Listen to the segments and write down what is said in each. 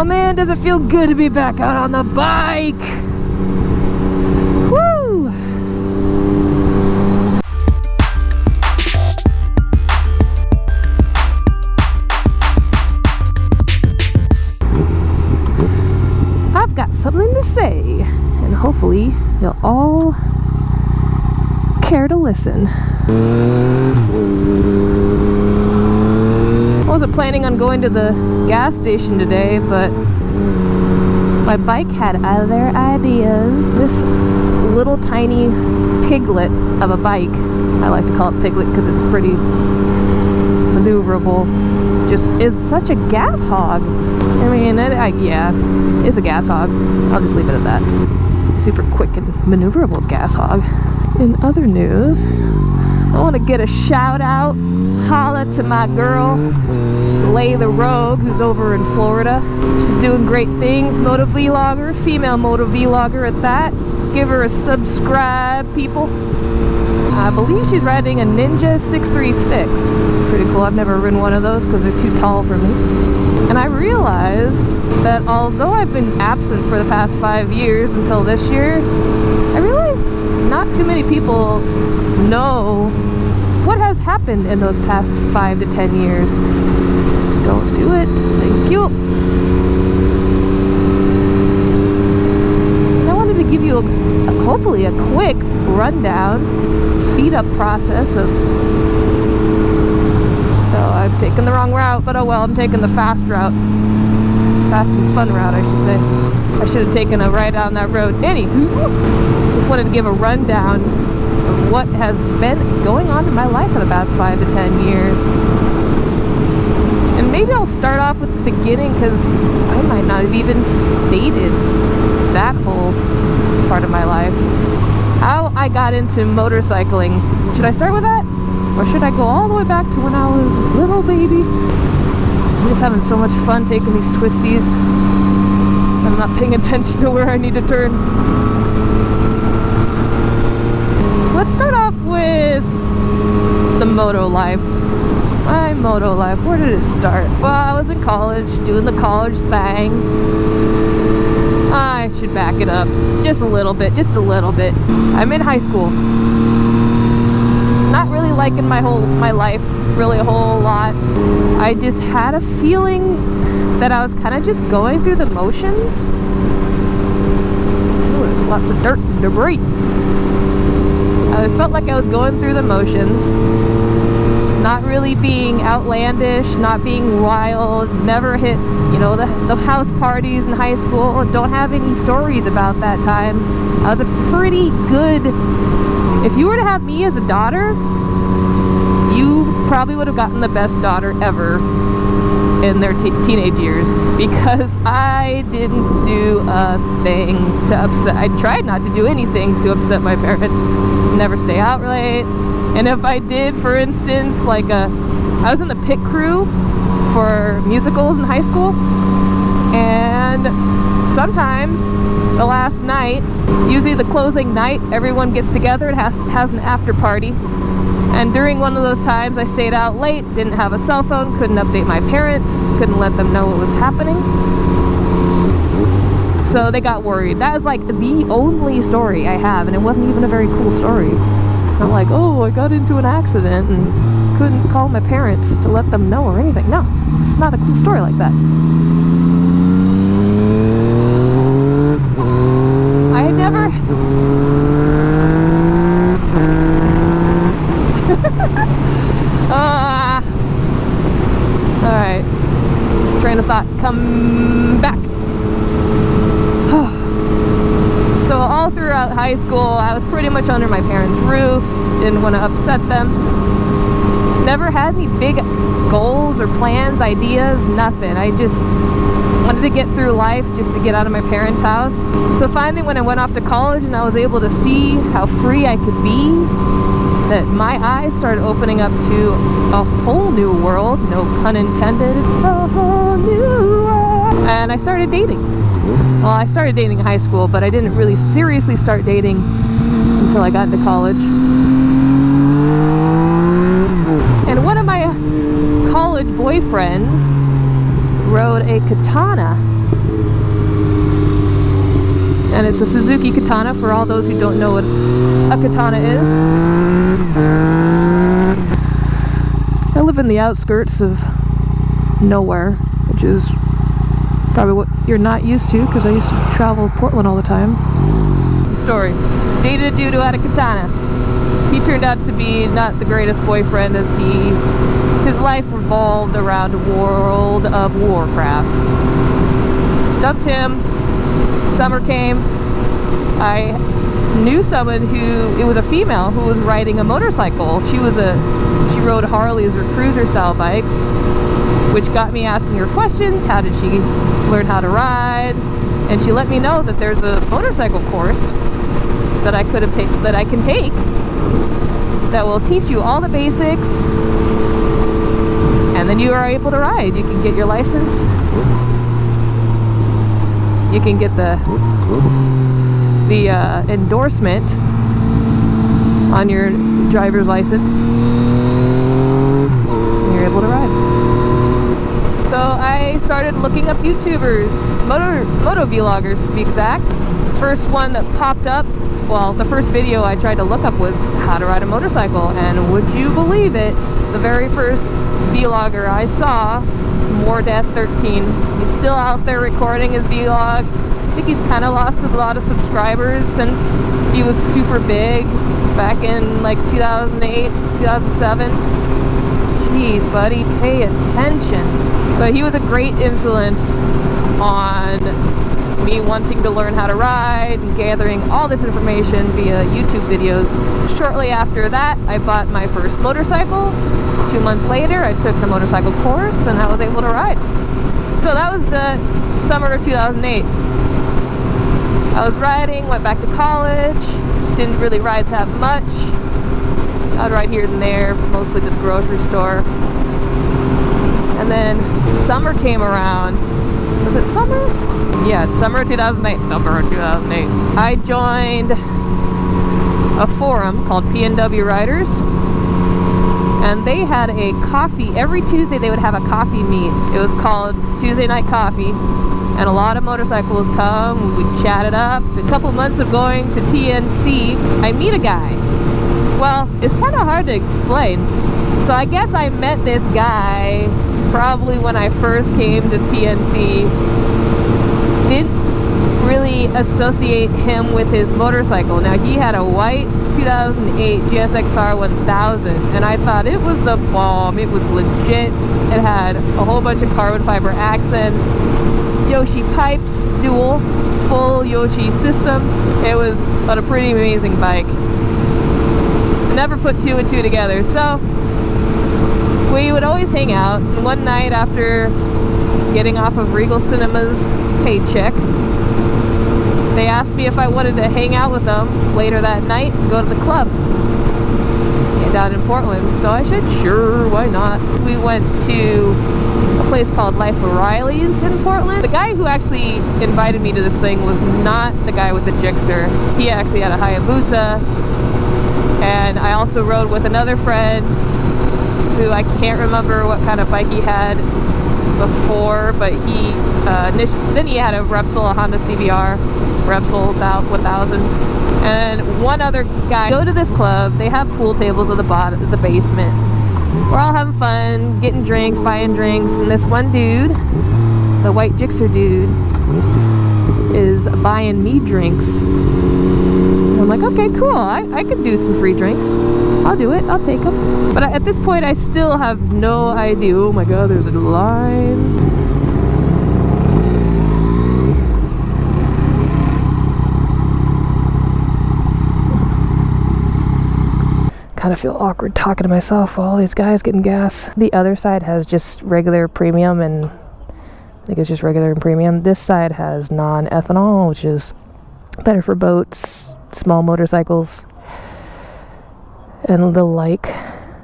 Oh man, does it feel good to be back out on the bike! Woo! I've got something to say, and hopefully you'll all care to listen. I wasn't planning on going to the gas station today, but my bike had other ideas. This little tiny piglet of a bike, I like to call it piglet because it's pretty maneuverable, just is such a gas hog. I mean, yeah, it's a gas hog. I'll just leave it at that. Super quick and maneuverable gas hog. In other news, I want to get a shout out, holla to my girl, Lay the Rogue, who's over in Florida. She's doing great things, moto vlogger, female moto vlogger at that. Give her a subscribe, people. I believe she's riding a Ninja 636. It's pretty cool. I've never ridden one of those because they're too tall for me. And I realized that although I've been absent for the past 5 years until this year, I realized not too many people know what has happened in those past 5 to 10 years. Don't do it. Thank you. And I wanted to give you hopefully a quick rundown, speed up process of... Oh, I've taken the wrong route, but oh well, I'm taking the fast route. Fast and fun route, I should say. I should have taken a ride down that road. Anywho, just wanted to give a rundown of what has been going on in my life for the past 5 to 10 years. And maybe I'll start off with the beginning because I might not have even stated that whole part of my life. How I got into motorcycling. Should I start with that? Or should I go all the way back to when I was a little baby? I'm just having so much fun taking these twisties. I'm not paying attention to where I need to turn. Let's start off with the moto life. My moto life, where did it start? Well, I was in college, doing the college thing. I should back it up just a little bit, I'm in high school. Not really liking my life really a whole lot. I just had a feeling that I was kind of just going through the motions. Ooh, there's lots of dirt and debris. I felt like I was going through the motions, not really being outlandish, not being wild, never hit, you know, the house parties in high school, and don't have any stories about that time. I was a pretty good, if you were to have me as a daughter, you probably would have gotten the best daughter ever in their teenage years, because I didn't do a thing to upset. I tried not to do anything to upset my parents. Never stay out late. And if I did, for instance, like I was in the pit crew for musicals in high school, and sometimes the last night, usually the closing night, everyone gets together and has an after party. And during one of those times, I stayed out late, didn't have a cell phone, couldn't update my parents, couldn't let them know what was happening. So they got worried. That was like the only story I have, and it wasn't even a very cool story. Not like, oh, I got into an accident and couldn't call my parents to let them know or anything. No, it's not a cool story like that. I had never... Alright. Train of thought, come back. So all throughout high school, I was pretty much under my parents' roof. Didn't want to upset them. Never had any big goals or plans, ideas, nothing. I just wanted to get through life just to get out of my parents' house. So finally, when I went off to college and I was able to see how free I could be, that my eyes started opening up to a whole new world, no pun intended, a whole new world. And I started dating. Well, I started dating in high school, but I didn't really seriously start dating until I got into college. And one of my college boyfriends rode a katana And it's a Suzuki Katana for all those who don't know what a katana is. I live in the outskirts of nowhere, which is probably what you're not used to, because I used to travel Portland all the time. The story. Dated a dude who had a katana. He turned out to be not the greatest boyfriend, as his life revolved around a World of Warcraft. Dumped him. Summer came. I knew someone it was a female who was riding a motorcycle. She rode Harleys or cruiser style bikes, which got me asking her questions. How did she learn how to ride? And she let me know that there's a motorcycle course that I can take that will teach you all the basics, and then you are able to ride. You can get your license. You can get the endorsement on your driver's license. And you're able to ride. So I started looking up YouTubers, moto vloggers to be exact. First one that popped up, well, the first video I tried to look up was how to ride a motorcycle, and would you believe it, the very first vlogger I saw, More Death 13, he's still out there recording his vlogs. I think he's kind of lost a lot of subscribers since he was super big back in like 2008, 2007. Jeez, buddy, pay attention. But he was a great influence on me wanting to learn how to ride and gathering all this information via YouTube videos. Shortly after that, I bought my first motorcycle. 2 months later, I took the motorcycle course and I was able to ride. So that was the summer of 2008. I was riding, went back to college, didn't really ride that much. I'd ride here and there, mostly to the grocery store. And then summer came around. Was it summer? Yeah, summer of 2008. Summer of 2008. I joined a forum called PNW Riders. And they had a coffee. Every Tuesday they would have a coffee meet. It was called Tuesday Night Coffee. And a lot of motorcycles come. We chatted up. A couple months of going to TNC, I meet a guy. Well, it's kind of hard to explain. So I guess I met this guy probably when I first came to TNC. Didn't really associate him with his motorcycle. Now, he had a white 2008 GSXR 1000, and I thought it was the bomb. It was legit. It had a whole bunch of carbon fiber accents, Yoshi pipes, dual, full Yoshi system. It was a pretty amazing bike. Never put two and two together, so we would always hang out. And one night after getting off of Regal Cinema's paycheck, they asked me if I wanted to hang out with them later that night and go to the clubs down in Portland. So I said, sure, why not? We went to a place called Life O'Reilly's in Portland. The guy who actually invited me to this thing was not the guy with the Gixxer. He actually had a Hayabusa. And I also rode with another friend who I can't remember what kind of bike he had before, but then he had a Repsol, a Honda CBR Repsol 1000, and one other guy. Go to this club. They have pool tables at the basement. We're all having fun, getting drinks, buying drinks, and this one dude, the white Gixxer dude, is buying me drinks. And I'm like, okay, cool. I could do some free drinks. I'll do it. I'll take them. But at this point, I still have no idea. Oh my god, there's a line. Kind of feel awkward talking to myself while all these guys getting gas. The other side has just regular premium, and I think it's just regular and premium. This side has non-ethanol, which is better for boats, small motorcycles, and the like.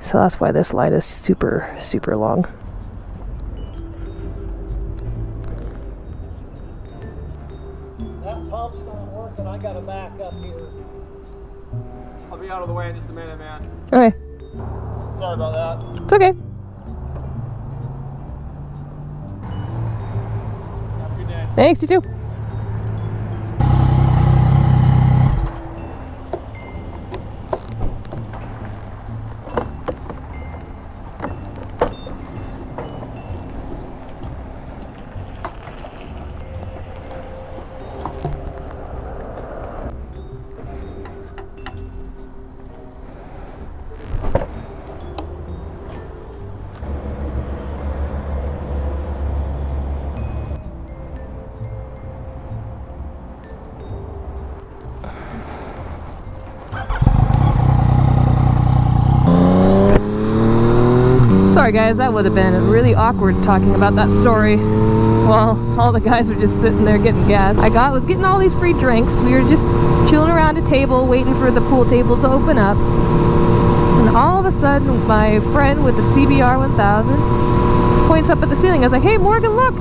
So that's why this line is super, super long. That pump's not working. I gotta back up here. I'll be out of the way in just a minute, man. Okay. Sorry about that. It's okay. Have a good day. Thanks, you too. guys, that would have been really awkward talking about that story while all the guys were just sitting there getting gas. I was getting all these free drinks. We were just chilling around a table waiting for the pool table to open up. And all of a sudden, my friend with the CBR 1000 points up at the ceiling. I was like, hey, Morgan, look!